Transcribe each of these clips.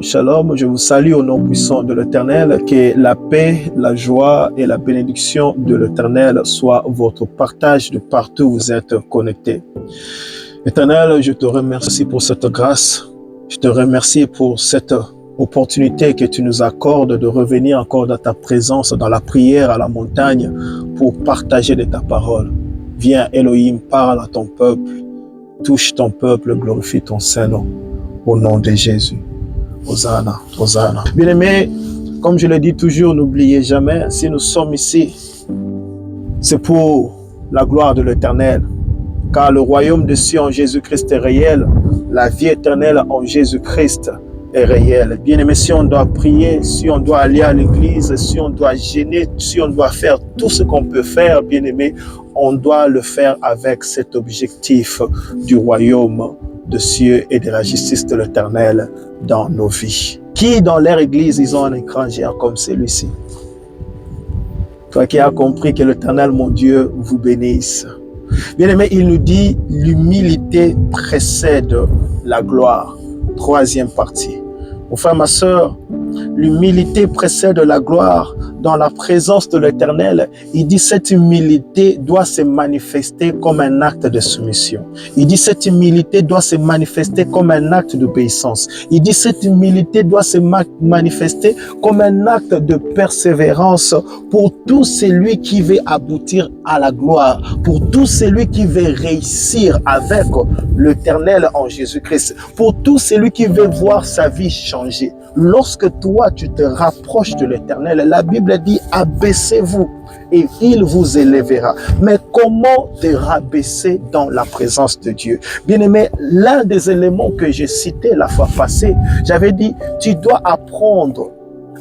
shalom. Je vous salue au nom puissant de l'Éternel. Que la paix, la joie et la bénédiction de l'Éternel soient votre partage de partout où vous êtes connectés. Éternel, je te remercie pour cette grâce. Je te remercie pour cette opportunité que tu nous accordes de revenir encore dans ta présence, dans la prière à la montagne, pour partager de ta parole. Viens, Elohim, parle à ton peuple. Touche ton peuple, glorifie ton Saint-Nom. Au nom de Jésus. Hosanna, Hosanna. Bien-aimés, comme je le dis toujours, n'oubliez jamais, si nous sommes ici, c'est pour la gloire de l'Éternel. Car le royaume de Dieu en Jésus-Christ est réel, la vie éternelle en Jésus-Christ est réelle. Bien-aimés, si on doit prier, si on doit aller à l'église, si on doit gêner, si on doit faire tout ce qu'on peut faire, bien-aimés, on doit le faire avec cet objectif du royaume de Dieu et de la justice de l'Éternel dans nos vies. Qui dans leur église, ils ont un écran géant comme celui-ci? Toi qui as compris que l'Éternel, mon Dieu, vous bénisse. Bien-aimé, il nous dit, l'humilité précède la gloire. Troisième partie. Mon frère, ma soeur, l'humilité précède la gloire. Dans la présence de l'Éternel, il dit cette humilité doit se manifester comme un acte de soumission. Il dit cette humilité doit se manifester comme un acte d'obéissance. Il dit cette humilité doit se manifester comme un acte de persévérance pour tout celui qui veut aboutir à la gloire, pour tout celui qui veut réussir avec l'Éternel en Jésus-Christ, pour tout celui qui veut voir sa vie changer. Lorsque toi, tu te rapproches de l'Éternel, la Bible dit « abaissez-vous et il vous élèvera ». Mais comment te rabaisser dans la présence de Dieu? Bien-aimé, l'un des éléments que j'ai cité la fois passée, j'avais dit « tu dois apprendre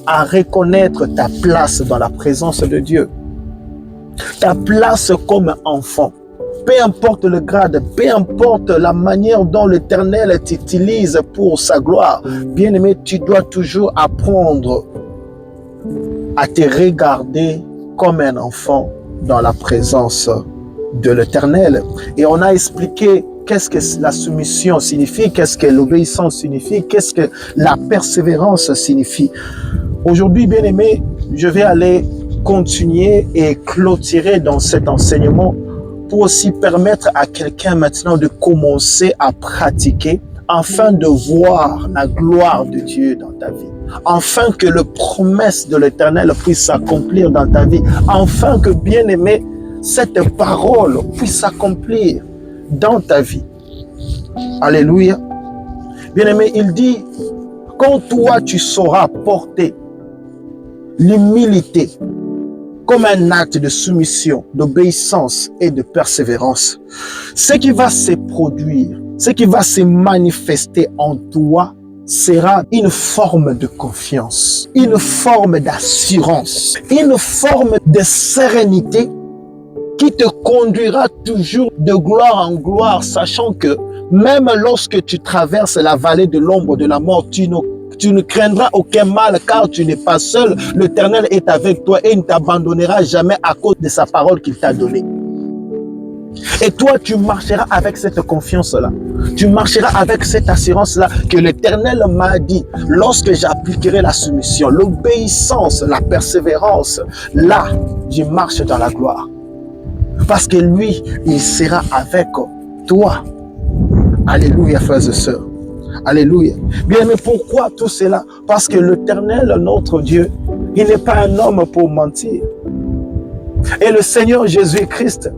à reconnaître ta place dans la présence de Dieu ». Ta place comme enfant. Peu importe le grade, peu importe la manière dont l'Éternel t'utilise pour sa gloire, bien-aimé, tu dois toujours apprendre à te regarder comme un enfant dans la présence de l'Éternel. Et on a expliqué qu'est-ce que la soumission signifie, qu'est-ce que l'obéissance signifie, qu'est-ce que la persévérance signifie. Aujourd'hui, bien-aimé, je vais aller continuer et clôturer dans cet enseignement pour aussi permettre à quelqu'un maintenant de commencer à pratiquer afin de voir la gloire de Dieu dans ta vie, afin que les promesses de l'Éternel puissent s'accomplir dans ta vie, afin que, bien-aimé, cette parole puisse s'accomplir dans ta vie. Alléluia. Bien-aimé, il dit, quand toi tu sauras porter l'humilité comme un acte de soumission, d'obéissance et de persévérance, ce qui va se produire, ce qui va se manifester en toi sera une forme de confiance, une forme d'assurance, une forme de sérénité qui te conduira toujours de gloire en gloire, sachant que même lorsque tu traverses la vallée de l'ombre de la mort, tu ne craindras aucun mal car tu n'es pas seul. L'Éternel est avec toi et il ne t'abandonnera jamais à cause de sa parole qu'il t'a donnée. Et toi, tu marcheras avec cette confiance-là. Tu marcheras avec cette assurance-là que l'Éternel m'a dit. Lorsque j'appliquerai la soumission, l'obéissance, la persévérance, là, je marche dans la gloire. Parce que lui, il sera avec toi. Alléluia, frères et sœurs. Alléluia. Bien, mais pourquoi tout cela? Parce que l'Éternel, notre Dieu, il n'est pas un homme pour mentir. Et le Seigneur Jésus-Christ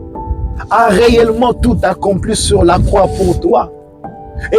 a réellement tout accompli sur la croix pour toi. Et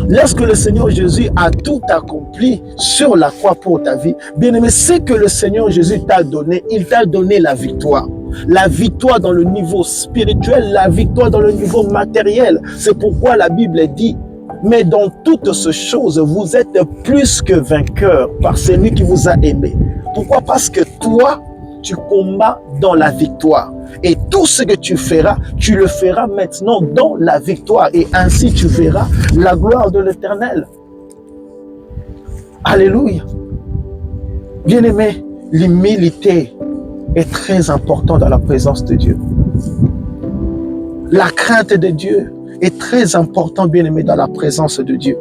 lorsque le Seigneur Jésus a tout accompli sur la croix pour ta vie, bien aimé, c'est que le Seigneur Jésus t'a donné, il t'a donné la victoire. La victoire dans le niveau spirituel, la victoire dans le niveau matériel. C'est pourquoi la Bible dit, mais dans toutes ces choses, vous êtes plus que vainqueurs par celui qui vous a aimé. Pourquoi? Parce que toi, tu combats dans la victoire. Et tout ce que tu feras, tu le feras maintenant dans la victoire. Et ainsi, tu verras la gloire de l'Éternel. Alléluia. Bien-aimé, l'humilité est très importante dans la présence de Dieu. La crainte de Dieu est très importante, bien-aimé, dans la présence de Dieu.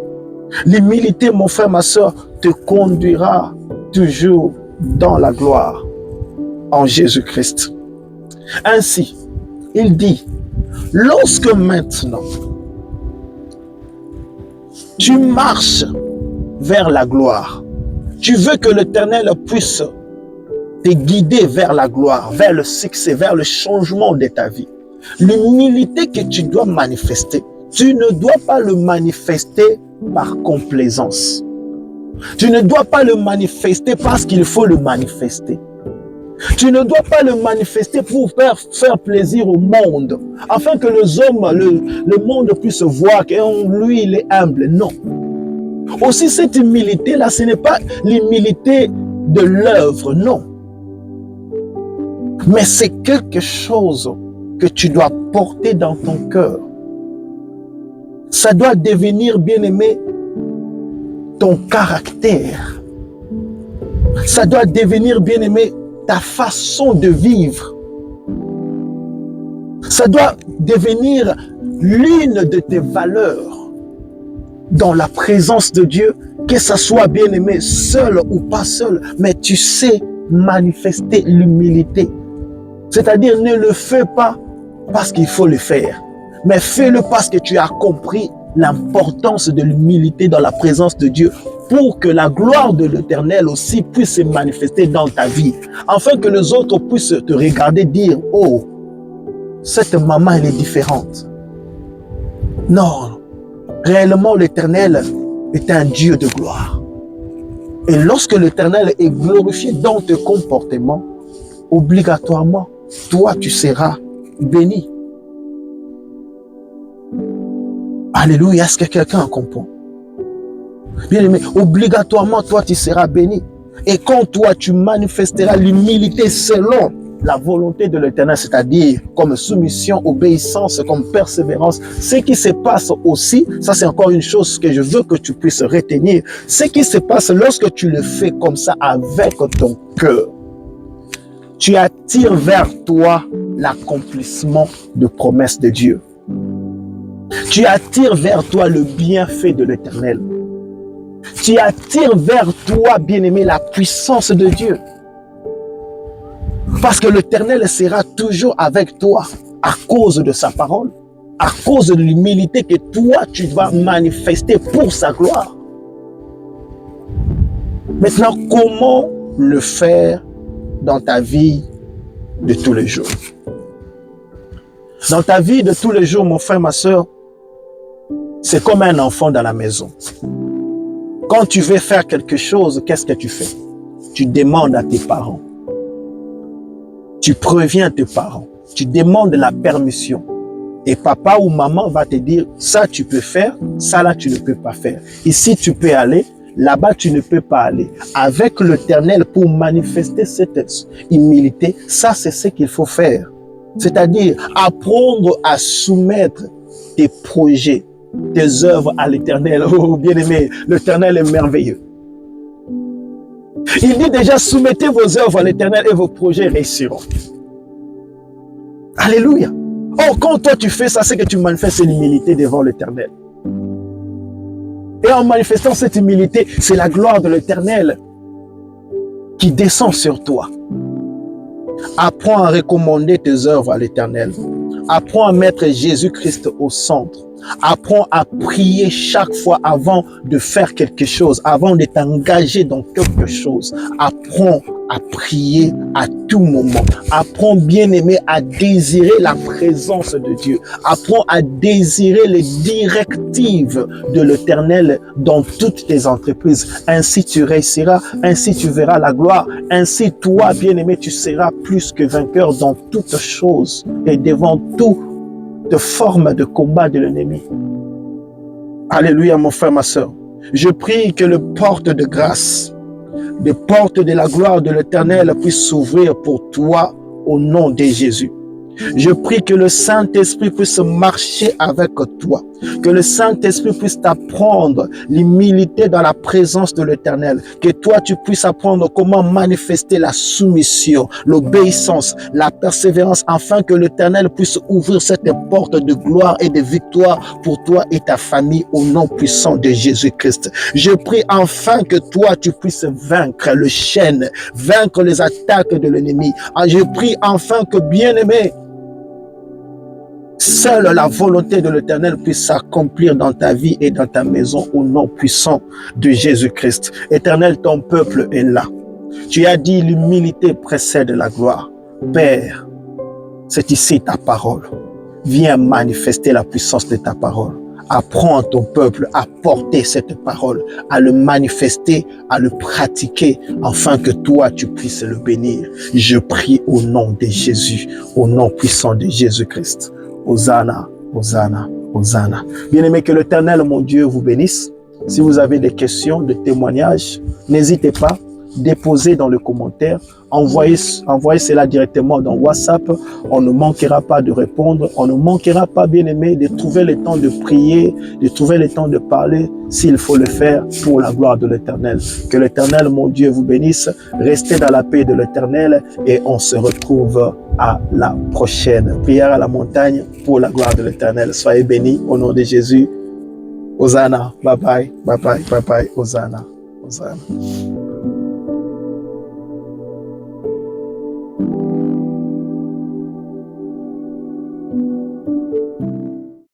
L'humilité, mon frère, ma soeur, te conduira toujours dans la gloire en Jésus-Christ. Ainsi, il dit, lorsque maintenant tu marches vers la gloire, tu veux que l'Éternel puisse te guider vers la gloire, vers le succès, vers le changement de ta vie. L'humilité que tu dois manifester, tu ne dois pas le manifester par complaisance. Tu ne dois pas le manifester parce qu'il faut le manifester. Tu ne dois pas le manifester pour faire plaisir au monde, afin que les hommes, le monde puisse voir que lui, il est humble. Non. Aussi, cette humilité-là, ce n'est pas l'humilité de l'œuvre, non. Mais c'est quelque chose que tu dois porter dans ton cœur. Ça doit devenir, bien-aimé, ton caractère. Ça doit devenir, bien-aimé, ta façon de vivre. Ça doit devenir l'une de tes valeurs dans la présence de Dieu, que ça soit, bien-aimé, seul ou pas seul, mais tu sais manifester l'humilité. C'est-à-dire, ne le fais pas parce qu'il faut le faire, mais fais-le parce que tu as compris l'importance de l'humilité dans la présence de Dieu, pour que la gloire de l'Éternel aussi puisse se manifester dans ta vie, afin que les autres puissent te regarder et dire, oh, cette maman, elle est différente. Non, réellement l'Éternel est un Dieu de gloire. Et lorsque l'Éternel est glorifié dans tes comportements, obligatoirement, toi, tu seras béni. Alléluia, est-ce que quelqu'un comprend? Bien aimé, obligatoirement, toi, tu seras béni. Et quand toi, tu manifesteras l'humilité selon la volonté de l'Éternel, c'est-à-dire comme soumission, obéissance, comme persévérance, ce qui se passe aussi, ça c'est encore une chose que je veux que tu puisses retenir, ce qui se passe lorsque tu le fais comme ça avec ton cœur, tu attires vers toi l'accomplissement de promesses de Dieu. Tu attires vers toi le bienfait de l'Éternel. Tu attires vers toi, bien-aimé, la puissance de Dieu. Parce que l'Éternel sera toujours avec toi à cause de sa parole, à cause de l'humilité que toi, tu vas manifester pour sa gloire. Maintenant, comment le faire dans ta vie de tous les jours? Dans ta vie de tous les jours, mon frère, ma soeur, c'est comme un enfant dans la maison. Quand tu veux faire quelque chose, qu'est-ce que tu fais? Tu demandes à tes parents. Tu préviens tes parents. Tu demandes la permission. Et papa ou maman va te dire, ça tu peux faire, ça là tu ne peux pas faire. Ici tu peux aller, là-bas tu ne peux pas aller. Avec l'Éternel, pour manifester cette humilité, ça c'est ce qu'il faut faire. C'est-à-dire apprendre à soumettre tes projets, tes œuvres à l'Éternel. Oh bien-aimé, l'Éternel est merveilleux. Il dit déjà, soumettez vos œuvres à l'Éternel et vos projets réussiront. Alléluia. Or, quand toi tu fais ça, c'est que tu manifestes l'humilité devant l'Éternel. Et en manifestant cette humilité, c'est la gloire de l'Éternel qui descend sur toi. Apprends à recommander tes œuvres à l'Éternel. Apprends à mettre Jésus-Christ au centre. Apprends à prier chaque fois avant de faire quelque chose, avant de t'engager dans quelque chose. Apprends à prier à tout moment. Apprends, bien-aimé, à désirer la présence de Dieu. Apprends à désirer les directives de l'Éternel dans toutes tes entreprises. Ainsi tu réussiras, ainsi tu verras la gloire. Ainsi toi, bien-aimé, tu seras plus que vainqueur dans toutes choses et devant tout de forme de combat de l'ennemi. Alléluia, mon frère, ma soeur. Je prie que les portes de grâce, les portes de la gloire de l'Éternel puissent s'ouvrir pour toi au nom de Jésus. Je prie que le Saint-Esprit puisse marcher avec toi. Que le Saint-Esprit puisse t'apprendre l'humilité dans la présence de l'Éternel. Que toi, tu puisses apprendre comment manifester la soumission, l'obéissance, la persévérance, afin que l'Éternel puisse ouvrir cette porte de gloire et de victoire pour toi et ta famille au nom puissant de Jésus-Christ. Je prie enfin que toi, tu puisses vaincre le chêne, vaincre les attaques de l'ennemi. Je prie enfin que, bien-aimé, seule la volonté de l'Éternel puisse s'accomplir dans ta vie et dans ta maison au nom puissant de Jésus-Christ. Éternel, ton peuple est là. Tu as dit l'humilité précède la gloire. Père, c'est ici ta parole. Viens manifester la puissance de ta parole. Apprends à ton peuple à porter cette parole, à le manifester, à le pratiquer, afin que toi, tu puisses le bénir. Je prie au nom de Jésus, au nom puissant de Jésus-Christ. Hosanna, Hosanna, Hosanna. Bien-aimé, que l'Éternel, mon Dieu, vous bénisse. Si vous avez des questions, des témoignages, n'hésitez pas, déposez dans le commentaire, envoyez cela directement dans WhatsApp. On ne manquera pas de répondre, on ne manquera pas, bien-aimé, de trouver le temps de prier, de trouver le temps de parler, s'il faut le faire pour la gloire de l'Éternel. Que l'Éternel, mon Dieu, vous bénisse. Restez dans la paix de l'Éternel et on se retrouve à la prochaine. Prière à la montagne pour la gloire de l'Éternel. Soyez bénis au nom de Jésus. Hosanna. Bye bye. Bye bye. Bye bye. Hosanna. Hosanna.